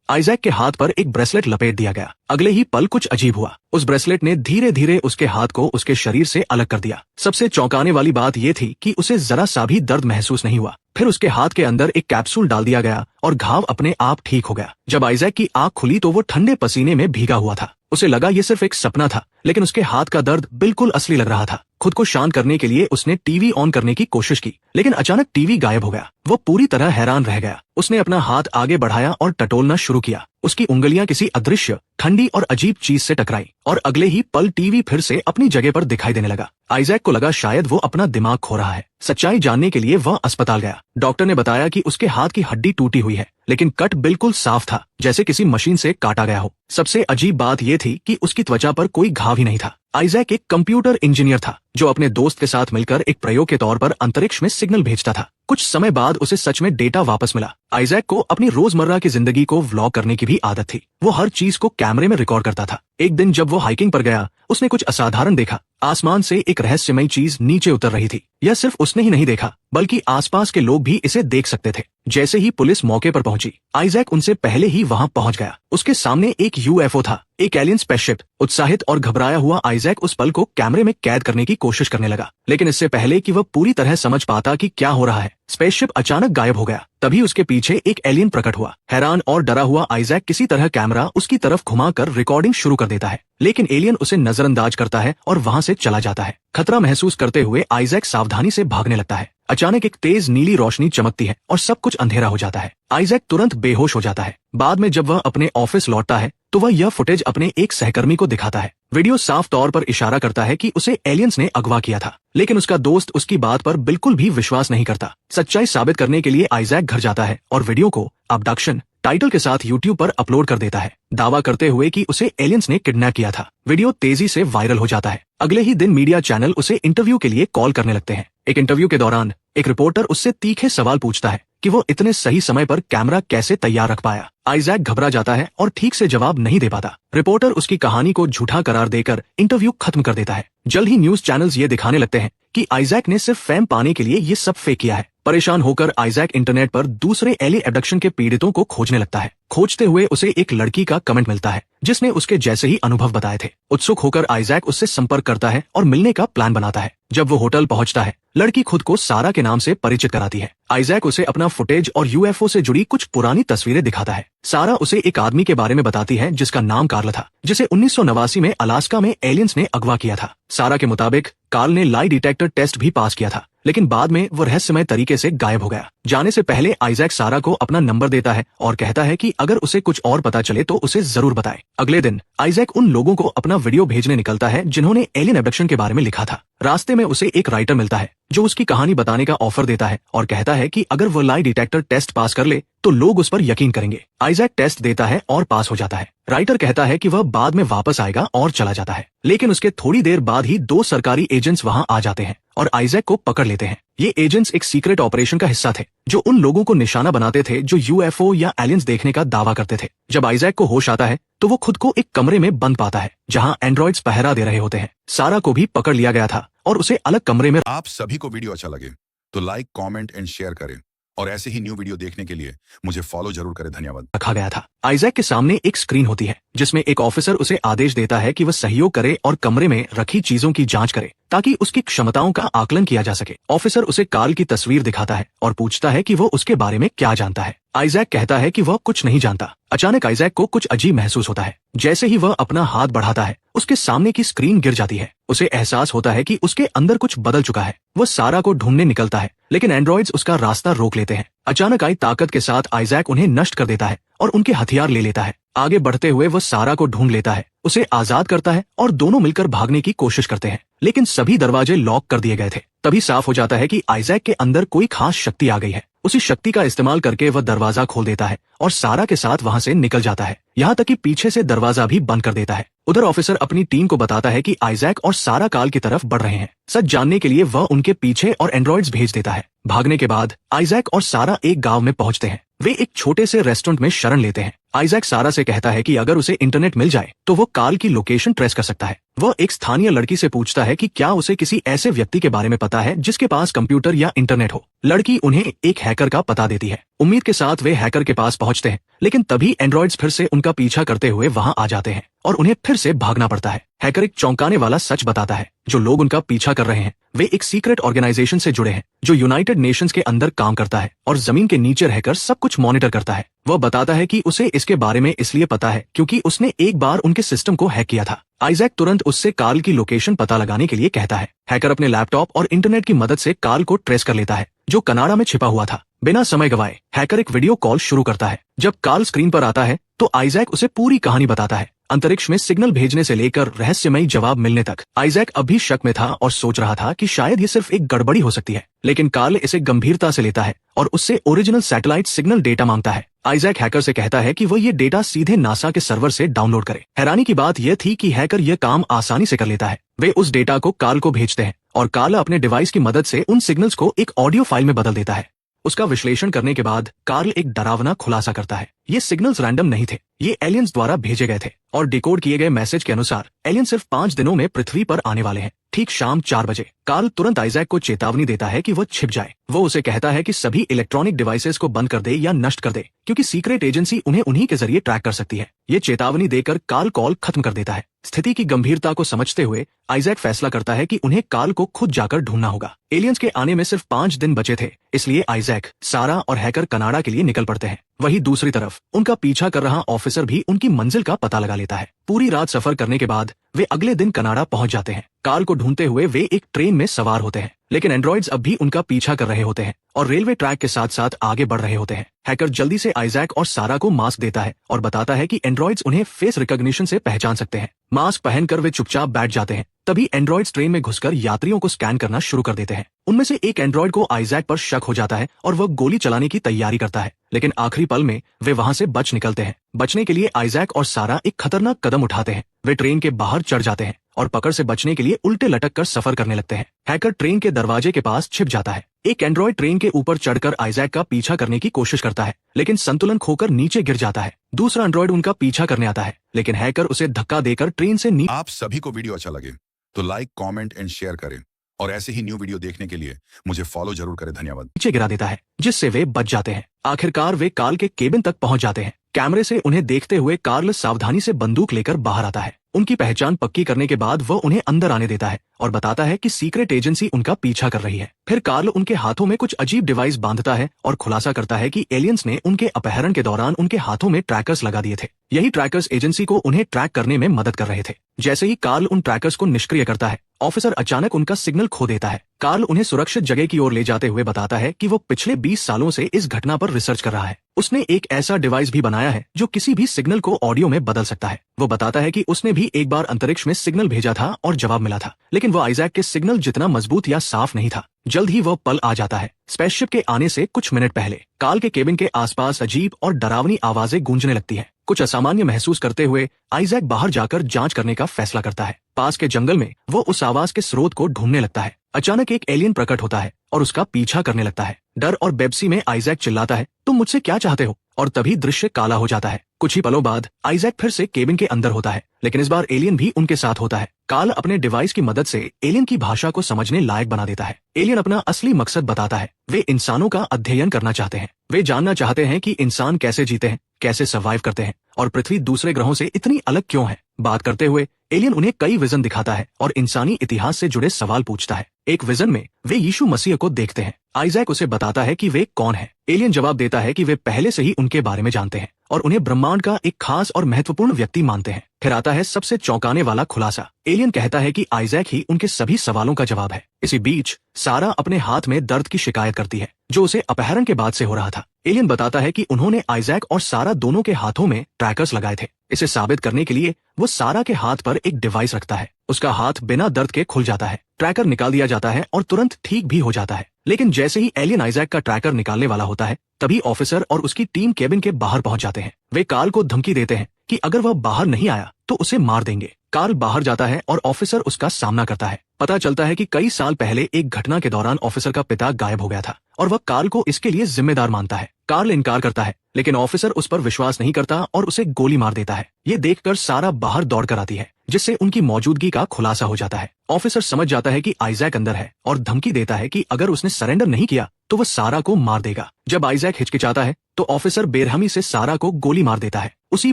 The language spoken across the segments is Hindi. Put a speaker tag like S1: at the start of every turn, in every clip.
S1: आइजैक के हाथ पर एक ब्रेसलेट लपेट दिया गया। अगले ही पल कुछ अजीब हुआ। उस ब्रेसलेट ने धीरे धीरे उसके हाथ को उसके शरीर से अलग कर दिया। सबसे चौंकाने वाली बात यह थी कि उसे जरा सा भी दर्द महसूस नहीं हुआ। फिर उसके हाथ के अंदर एक कैप्सूल डाल दिया गया और घाव अपने आप ठीक हो गया। जब आइजैक की आंख खुली तो वो ठंडे पसीने में भीगा हुआ था। उसे लगा ये सिर्फ एक सपना था, लेकिन उसके हाथ का दर्द बिल्कुल असली लग रहा था। खुद को शांत करने के लिए उसने टीवी ऑन करने की कोशिश की, लेकिन अचानक टीवी गायब हो गया। वो पूरी तरह हैरान रह गया। उसने अपना हाथ आगे बढ़ाया और टटोलना शुरू किया। उसकी उंगलियां किसी अदृश्य, ठंडी और अजीब चीज से टकराई और अगले ही पल टीवी फिर से अपनी जगह पर दिखाई देने लगा। आइजैक को लगा शायद वो अपना दिमाग खो रहा है। सच्चाई जानने के लिए वह अस्पताल गया। डॉक्टर ने बताया कि उसके हाथ की हड्डी टूटी हुई है, लेकिन कट बिल्कुल साफ था, जैसे किसी मशीन से काटा गया हो। सबसे अजीब बात यह थी कि उसकी त्वचा पर कोई घाव ही नहीं था। आइजैक एक कंप्यूटर इंजीनियर था जो अपने दोस्त के साथ मिलकर एक प्रयोग के तौर पर अंतरिक्ष में सिग्नल भेजता था। कुछ समय बाद उसे सच में डेटा वापस मिला। आइजैक को अपनी रोजमर्रा की जिंदगी को व्लॉग करने की भी आदत थी। वो हर चीज को कैमरे में रिकॉर्ड करता था। एक दिन जब वो हाइकिंग पर गया, उसने कुछ असाधारण देखा। आसमान से एक रहस्यमयी चीज नीचे उतर रही थी। यह सिर्फ उसने ही नहीं देखा, बल्कि आसपास के लोग भी इसे देख सकते थे। जैसे ही पुलिस मौके पर पहुंची, आइजैक उनसे पहले ही वहां पहुंच गया। उसके सामने एक यूएफओ था, एक एलियन स्पेसशिप। उत्साहित और घबराया हुआ आइजैक उस पल को कैमरे में कैद करने की कोशिश करने लगा, लेकिन इससे पहले कि वह पूरी तरह समझ पाता कि क्या हो रहा है, स्पेसशिप अचानक गायब हो गया। तभी उसके पीछे एक एलियन प्रकट हुआ। हैरान और डरा हुआ आइजैक किसी तरह कैमरा उसकी तरफ घुमाकर रिकॉर्डिंग शुरू कर देता है, लेकिन एलियन उसे नजरअंदाज करता है और वहां से चला जाता है। खतरा महसूस करते हुए आइजैक सावधानी से भागने लगता है। अचानक एक तेज नीली रोशनी चमकती है और सब कुछ अंधेरा हो जाता है। आइजैक तुरंत बेहोश हो जाता है। बाद में जब वह अपने ऑफिस लौटता है तो वह यह फुटेज अपने एक सहकर्मी को दिखाता है। वीडियो साफ तौर पर इशारा करता है कि उसे एलियंस ने अगवा किया था, लेकिन उसका दोस्त उसकी बात पर बिल्कुल भी विश्वास नहीं करता। सच्चाई साबित करने के लिए आइजैक घर जाता है और वीडियो को अबडक्शन टाइटल के साथ यूट्यूब पर अपलोड कर देता है, दावा करते हुए कि उसे एलियंस ने किडनैप किया था। वीडियो तेजी से वायरल हो जाता है। अगले ही दिन मीडिया चैनल उसे इंटरव्यू के लिए कॉल करने लगते हैं। एक इंटरव्यू के दौरान एक रिपोर्टर उससे तीखे सवाल पूछता है कि वो इतने सही समय पर कैमरा कैसे तैयार रख पाया। आइजैक घबरा जाता है और ठीक से जवाब नहीं दे पाता। रिपोर्टर उसकी कहानी को झूठा करार देकर इंटरव्यू खत्म कर देता है। जल्द ही न्यूज चैनल्स ये दिखाने लगते हैं कि आइजैक ने सिर्फ फेम पाने के लिए ये सब फेक किया है। परेशान होकर आइजैक इंटरनेट पर दूसरे एलियन एब्डक्शन के पीड़ितों को खोजने लगता है। खोजते हुए उसे एक लड़की का कमेंट मिलता है जिसने उसके जैसे ही अनुभव बताए थे। उत्सुक होकर आइजैक उससे संपर्क करता है और मिलने का प्लान बनाता है। जब वो होटल पहुंचता है, लड़की खुद को सारा के नाम से परिचित कराती है। आइजैक उसे अपना फुटेज और यूएफओ से जुड़ी कुछ पुरानी तस्वीरें दिखाता है। सारा उसे एक आदमी के बारे में बताती है जिसका नाम कार्ल था, जिसे 1989 में अलास्का में एलियंस ने अगवा किया था। सारा के मुताबिक कार्ल ने लाई डिटेक्टर टेस्ट भी पास किया था, लेकिन बाद में वो रहस्यमय तरीके से गायब हो गया। जाने से पहले आइजैक सारा को अपना नंबर देता है और कहता है कि अगर उसे कुछ और पता चले तो उसे जरूर बताए। अगले दिन आइजैक उन लोगों को अपना वीडियो भेजने निकलता है जिन्होंने एलियन एब्डक्शन के बारे में लिखा था। रास्ते में उसे एक राइटर मिलता है जो उसकी कहानी बताने का ऑफर देता है और कहता है कि अगर वो लाई डिटेक्टर टेस्ट पास कर ले तो लोग उस पर यकीन करेंगे। आइजैक टेस्ट देता है और पास हो जाता है। राइटर कहता है कि वह बाद में वापस आएगा और चला जाता है, लेकिन उसके थोड़ी देर बाद ही 2 सरकारी एजेंट्स वहां आ जाते हैं और आइजैक को पकड़ लेते हैं। ये एजेंट्स एक सीक्रेट ऑपरेशन का हिस्सा थे जो उन लोगों को निशाना बनाते थे जो यूएफओ या एलियंस देखने का दावा करते थे। जब आइजैक को होश आता है तो वो खुद को एक कमरे में बंद पाता है जहां एंड्रॉइड्स पहरा दे रहे होते हैं। सारा को भी पकड़ लिया गया था और उसे अलग कमरे में।
S2: आप सभी को वीडियो अच्छा लगे तो लाइक, कमेंट एंड शेयर करें और ऐसे ही न्यू वीडियो देखने के लिए मुझे फॉलो जरूर करें। धन्यवाद।
S1: रखा गया था। आइजैक के सामने एक स्क्रीन होती है जिसमें एक ऑफिसर उसे आदेश देता है कि वह सहयोग करे और कमरे में रखी चीजों की जांच करे ताकि उसकी क्षमताओं का आकलन किया जा सके। ऑफिसर उसे कार्ल की तस्वीर दिखाता है और पूछता है कि वो उसके बारे में क्या जानता है। आइजैक कहता है कि वह कुछ नहीं जानता। अचानक आइजैक को कुछ अजीब महसूस होता है। जैसे ही वह अपना हाथ बढ़ाता है, उसके सामने की स्क्रीन गिर जाती है। उसे एहसास होता है कि उसके अंदर कुछ बदल चुका है। वह सारा को ढूंढने निकलता है, लेकिन एंड्रॉइड्स उसका रास्ता रोक लेते हैं। अचानक आई ताकत के साथ आइजैक उन्हें नष्ट कर देता है और उनके हथियार ले लेता है। आगे बढ़ते हुए वह सारा को ढूंढ लेता है, उसे आजाद करता है और दोनों मिलकर भागने की कोशिश करते हैं, लेकिन सभी दरवाजे लॉक कर दिए गए थे। तभी साफ हो जाता है कि आइजैक के अंदर कोई खास शक्ति आ गई है। उसी शक्ति का इस्तेमाल करके वह दरवाजा खोल देता है और सारा के साथ वहां से निकल जाता है, यहाँ तक कि पीछे से दरवाजा भी बंद कर देता है। उधर ऑफिसर अपनी टीम को बताता है कि आइजैक और सारा काल की तरफ बढ़ रहे हैं। सच जानने के लिए वह उनके पीछे और एंड्रॉइड्स भेज देता है। भागने के बाद आइजैक और सारा एक गांव में पहुंचते हैं। वे एक छोटे से रेस्टोरेंट में शरण लेते हैं। आइजैक सारा से कहता है कि अगर उसे इंटरनेट मिल जाए तो वो काल की लोकेशन ट्रेस कर सकता है। वह एक स्थानीय लड़की से पूछता है कि क्या उसे किसी ऐसे व्यक्ति के बारे में पता है जिसके पास कंप्यूटर या इंटरनेट हो। लड़की उन्हें एक हैकर का पता देती है। उम्मीद के साथ वे हैकर के पास पहुंचते हैं, लेकिन तभी एंड्रॉइड्स फिर से उनका पीछा करते हुए वहां आ जाते हैं और उन्हें फिर से भागना पड़ता है। हैकर एक चौंकाने वाला सच बताता है, जो लोग उनका पीछा कर रहे हैं वे एक सीक्रेट ऑर्गेनाइजेशन से जुड़े हैं जो यूनाइटेड नेशंस के अंदर काम करता है और जमीन के नीचे रहकर सब कुछ मॉनिटर करता है। वह बताता है कि उसे इसके बारे में इसलिए पता है क्योंकि उसने एक बार उनके सिस्टम को हैक किया था। आइजैक तुरंत उससे कार्ल की लोकेशन पता लगाने के लिए कहता है। हैकर अपने लैपटॉप और इंटरनेट की मदद से कार्ल को ट्रेस कर लेता है, जो कनाडा में छिपा हुआ था। बिना समय गवाए हैकर एक वीडियो कॉल शुरू करता है। जब कार्ल स्क्रीन पर आता है तो आइजैक उसे पूरी कहानी बताता है, अंतरिक्ष में सिग्नल भेजने से लेकर रहस्यमयी जवाब मिलने तक। आइजैक अभी शक में था और सोच रहा था कि शायद ये सिर्फ एक गड़बड़ी हो सकती है, लेकिन कार्ल इसे गंभीरता से लेता है और उससे ओरिजिनल सैटेलाइट सिग्नल डेटा मांगता है। आइजैक हैकर से कहता है कि वो ये डेटा सीधे नासा के सर्वर से डाउनलोड करे। हैरानी की बात यह थी कि हैकर यह काम आसानी से कर लेता है। वे उस डेटा को कार्ल को भेजते हैं और कार्ल अपने डिवाइस की मदद से उन सिग्नल्स को एक ऑडियो फाइल में बदल देता है। उसका विश्लेषण करने के बाद कार्ल एक डरावना खुलासा करता है। ये सिग्नल्स रैंडम नहीं थे, ये एलियंस द्वारा भेजे गए थे और डिकोड किए गए मैसेज के अनुसार एलियन सिर्फ 5 दिनों में पृथ्वी पर आने वाले हैं। ठीक शाम 4 बजे कार्ल तुरंत आइजैक को चेतावनी देता है कि वो छिप जाए। वो उसे कहता है कि सभी इलेक्ट्रॉनिक डिवाइसेस को बंद कर दे या नष्ट कर दे, क्योंकि सीक्रेट एजेंसी उन्हें उन्हीं के जरिए ट्रैक कर सकती है। ये चेतावनी देकर कार्ल कॉल खत्म कर देता है। स्थिति की गंभीरता को समझते हुए आइजैक फैसला करता है कि उन्हें कार्ल को खुद जाकर ढूंढना होगा। एलियंस के आने में सिर्फ 5 दिन बचे थे, इसलिए आइजैक, सारा और हैकर कनाडा के लिए निकल पड़ते हैं। वहीं दूसरी तरफ उनका पीछा कर रहा ऑफिसर भी उनकी मंजिल का पता लगा लेता है। पूरी रात सफर करने के बाद वे अगले दिन कनाडा पहुंच जाते हैं। कार्ल को ढूंढते हुए वे एक ट्रेन में सवार होते हैं, लेकिन एंड्रॉइड्स अब भी उनका पीछा कर रहे होते हैं और रेलवे ट्रैक के साथ साथ आगे बढ़ रहे होते हैं। हैकर जल्दी से आइजैक और सारा को मास्क देता है और बताता है कि एंड्रॉइड्स उन्हें फेस रिकॉग्निशन से पहचान सकते हैं। मास्क पहनकर वे चुपचाप बैठ जाते हैं। तभी एंड्रॉइड्स ट्रेन में घुसकर यात्रियों को स्कैन करना शुरू कर देते हैं। उनमें से एक एंड्रॉइड को आइजैक पर शक हो जाता है और वह गोली चलाने की तैयारी करता है, लेकिन आखिरी पल में वे वहां से बच निकलते हैं। बचने के लिए आइजैक और सारा एक खतरनाक कदम उठाते हैं। वे ट्रेन के बाहर चढ़ जाते हैं और पकड़ से बचने के लिए उल्टे लटक कर सफर करने लगते हैं। हैकर ट्रेन के दरवाजे के पास छिप जाता है। एक एंड्रॉइड ट्रेन के ऊपर चढ़कर आइजैक का पीछा करने की कोशिश करता है, लेकिन संतुलन खोकर नीचे गिर जाता है। दूसरा एंड्रॉइड उनका पीछा करने आता है, लेकिन हैकर उसे धक्का देकर ट्रेन से नीचे।
S2: आप सभी को वीडियो अच्छा लगे तो लाइक, कमेंट एंड शेयर करें और ऐसे ही न्यू वीडियो देखने के लिए मुझे फॉलो जरूर करें। धन्यवाद।
S1: नीचे गिरा देता है, जिससे वे बच जाते हैं। आखिरकार वे कार्ल के केबिन तक पहुंच जाते हैं। कैमरे से उन्हें देखते हुए कार्ल सावधानी से बंदूक लेकर बाहर आता है। उनकी पहचान पक्की करने के बाद वह उन्हें अंदर आने देता है और बताता है कि सीक्रेट एजेंसी उनका पीछा कर रही है। फिर कार्ल उनके हाथों में कुछ अजीब डिवाइस बांधता है और खुलासा करता है कि एलियंस ने उनके अपहरण के दौरान उनके हाथों में ट्रैकर्स लगा दिए थे। यही ट्रैकर्स एजेंसी को उन्हें ट्रैक करने में मदद कर रहे थे। जैसे ही कार्ल उन ट्रैकर्स को निष्क्रिय करता है, ऑफिसर अचानक उनका सिग्नल खो देता है। कार्ल उन्हें सुरक्षित जगह की ओर ले जाते हुए बताता है कि वो पिछले 20 सालों से इस घटना पर रिसर्च कर रहा है। उसने एक ऐसा डिवाइस भी बनाया है जो किसी भी सिग्नल को ऑडियो में बदल सकता है। वो बताता है कि उसने भी एक बार अंतरिक्ष में सिग्नल भेजा था और जवाब मिला था, लेकिन वो आइजैक के सिग्नल जितना मजबूत या साफ नहीं था। जल्द ही वह पल आ जाता है। स्पेसशिप के आने से कुछ मिनट पहले कार्ल के केबिन के आसपास अजीब और डरावनी आवाजें गूंजने लगती हैं। कुछ असामान्य महसूस करते हुए आइजैक बाहर जाकर जांच करने का फैसला करता है। पास के जंगल में वो उस आवाज के स्रोत को ढूंढने लगता है। अचानक एक एलियन प्रकट होता है और उसका पीछा करने लगता है। डर और बेबसी में आइजैक चिल्लाता है, तुम मुझसे क्या चाहते हो? और तभी दृश्य काला हो जाता है। कुछ ही पलों बाद आइजैक फिर से केबिन के अंदर होता है, लेकिन इस बार एलियन भी उनके साथ होता है। कार्ल अपने डिवाइस की मदद से एलियन की भाषा को समझने लायक बना देता है। एलियन अपना असली मकसद बताता है। वे इंसानों का अध्ययन करना चाहते हैं। वे जानना चाहते हैं कि इंसान कैसे जीते हैं, कैसे सर्वाइव करते हैं और पृथ्वी दूसरे ग्रहों से इतनी अलग क्यों है। बात करते हुए एलियन उन्हें कई विजन दिखाता है और इंसानी इतिहास से जुड़े सवाल पूछता है। एक विजन में वे यीशु मसीह को देखते हैं। आइजैक उसे बताता है कि वे कौन है। एलियन जवाब देता है कि वे पहले से ही उनके बारे में जानते हैं और उन्हें ब्रह्मांड का एक खास और महत्वपूर्ण व्यक्ति मानते हैं। फिर आता है सबसे चौंकाने वाला खुलासा। एलियन कहता है कि आइजैक ही उनके सभी सवालों का जवाब है। इसी बीच सारा अपने हाथ में दर्द की शिकायत करती है, जो उसे अपहरण के बाद से हो रहा था। एलियन बताता है कि उन्होंने आइजैक और सारा दोनों के हाथों में ट्रैकर्स लगाए थे। इसे साबित करने के लिए वो सारा के हाथ पर एक डिवाइस रखता है। उसका हाथ बिना दर्द के खुल जाता है। ट्रैकर निकाल दिया जाता है और तुरंत ठीक भी हो जाता है। लेकिन जैसे ही एलियन आइजैक का ट्रैकर निकालने वाला होता है, तभी ऑफिसर और उसकी टीम केबिन के बाहर पहुंच जाते हैं। वे कार्ल को धमकी देते हैं कि अगर वह बाहर नहीं आया तो उसे मार देंगे। कार्ल बाहर जाता है और ऑफिसर उसका सामना करता है। पता चलता है कि कई साल पहले एक घटना के दौरान ऑफिसर का पिता गायब हो गया था और वह कार्ल को इसके लिए जिम्मेदार मानता है। कार्ल इनकार करता है, लेकिन ऑफिसर उस पर विश्वास नहीं करता और उसे गोली मार देता है। ये देखकर सारा बाहर दौड़कर आती है, जिससे उनकी मौजूदगी का खुलासा हो जाता है। ऑफिसर समझ जाता है कि आइजैक अंदर है और धमकी देता है कि अगर उसने सरेंडर नहीं किया तो वह सारा को मार देगा। जब आइजैक हिचकिचाता है तो ऑफिसर बेरहमी से सारा को गोली मार देता है। उसी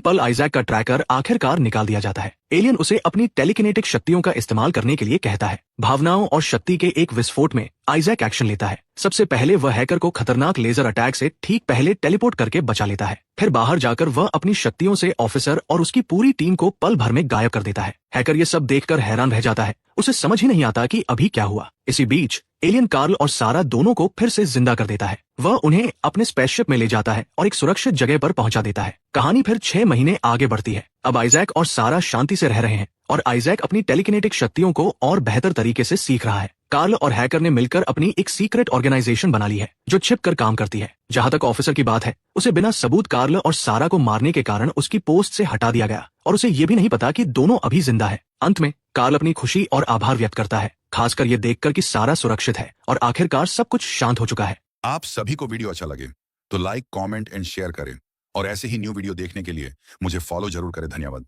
S1: पल आइजैक का ट्रैकर आखिरकार निकाल दिया जाता है। एलियन उसे अपनी टेलीकिनेटिक शक्तियों का इस्तेमाल करने के लिए कहता है। भावनाओं और शक्ति के एक विस्फोट में आइजैक एक्शन लेता है। सबसे पहले वह हैकर को खतरनाक लेजर अटैक से ठीक पहले टेलीपोर्ट करके बचा लेता है। फिर बाहर जाकर वह अपनी शक्तियों से ऑफिसर और उसकी पूरी टीम को पल भर में गायब कर देता है। हैकर ये सब देखकर हैरान रह जाता है, उसे समझ ही नहीं आता कि अभी क्या हुआ। इसी बीच एलियन कार्ल और सारा दोनों को फिर से जिंदा कर देता है। वह उन्हें अपने स्पेसशिप में ले जाता है और एक सुरक्षित जगह पर पहुंचा देता है। कहानी फिर 6 महीने आगे बढ़ती है। अब आइजैक और सारा शांति से रह रहे हैं और आइजैक अपनी टेलीकिनेटिक शक्तियों को और बेहतर तरीके से सीख रहा है। कार्ल और हैकर ने मिलकर अपनी एक सीक्रेट ऑर्गेनाइजेशन बना ली है जो छिप कर काम करती है। जहां तक ऑफिसर की बात है, उसे बिना सबूत कार्ल और सारा को मारने के कारण उसकी पोस्ट से हटा दिया गया और उसे ये भी नहीं पता कि दोनों अभी जिंदा है। अंत में कार्ल अपनी खुशी और आभार व्यक्त करता है, खासकर ये देखकर कि सारा सुरक्षित है और आखिरकार सब कुछ शांत हो चुका है।
S2: आप सभी को वीडियो अच्छा लगे तो लाइक, कमेंट एंड शेयर करें और ऐसे ही न्यू वीडियो देखने के लिए मुझे फॉलो जरूर करें। धन्यवाद।